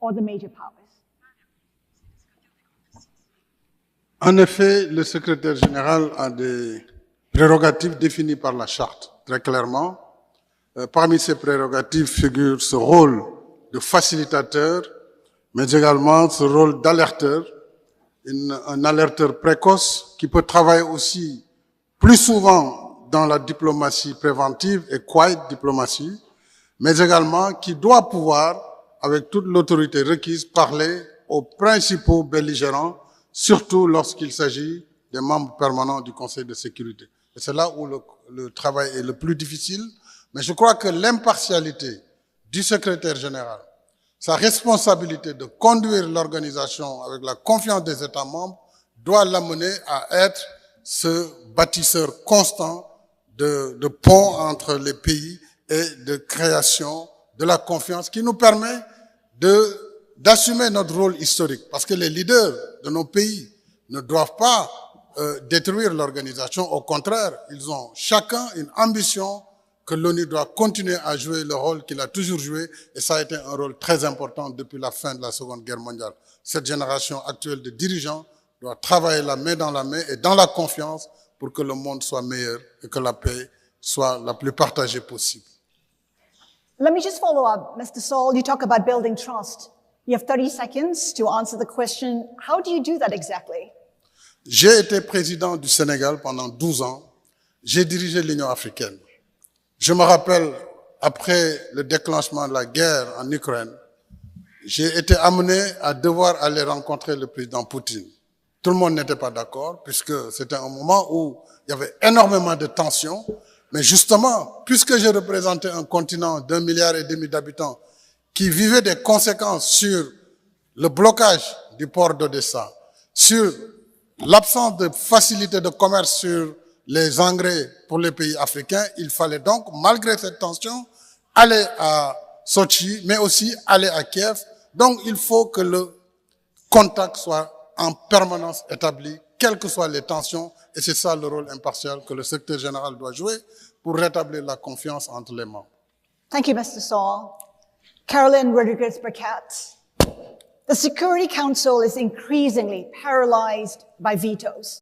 or the major powers? En effet, le secrétaire général a des prérogatives définies par la charte, très clairement. Parmi ces prérogatives figure ce rôle de facilitateur, mais également ce rôle d'alerteur, un alerteur précoce qui peut travailler aussi plus souvent dans la diplomatie préventive et quiet diplomatie, mais également qui doit pouvoir, avec toute l'autorité requise, parler aux principaux belligérants, surtout lorsqu'il s'agit des membres permanents du Conseil de sécurité. Et c'est là où le travail est le plus difficile, mais je crois que l'impartialité du secrétaire général, sa responsabilité de conduire l'organisation avec la confiance des États membres doit l'amener à être ce bâtisseur constant de pont entre les pays et de création de la confiance qui nous permet d'assumer notre rôle historique. Parce que les leaders de nos pays ne doivent pas détruire l'organisation. Au contraire, ils ont chacun une ambition que l'ONU doit continuer à jouer le rôle qu'il a toujours joué, et ça a été un rôle très important depuis la fin de la Seconde Guerre mondiale. Cette génération actuelle de dirigeants doit travailler la main dans la main et dans la confiance pour que le monde soit meilleur et que la paix soit la plus partagée possible. Let me just follow up. Mr. Saul, you talk about building trust. You have 30 seconds to answer the question. How do you do that exactly? J'ai été président du Sénégal pendant 12 ans. J'ai dirigé l'Union africaine. Je me rappelle, après le déclenchement de la guerre en Ukraine, j'ai été amené à devoir aller rencontrer le président Poutine. Tout le monde n'était pas d'accord, puisque c'était un moment où il y avait énormément de tensions. Mais justement, puisque je représentais un continent d'1,5 milliard d'habitants qui vivait des conséquences sur le blocage du port d'Odessa, sur l'absence de facilité de commerce sur les engrais pour les pays africains, il fallait donc, malgré cette tension, aller à Sochi, mais aussi aller à Kiev. Donc, il faut que le contact soit en permanence établi, quelles que soient les tensions, et c'est ça le rôle impartial que le secrétaire général doit jouer pour rétablir la confiance entre les membres. Thank you, Mr. Saul. Caroline Rodriguez-Burkett. The Security Council is increasingly paralyzed by vetoes.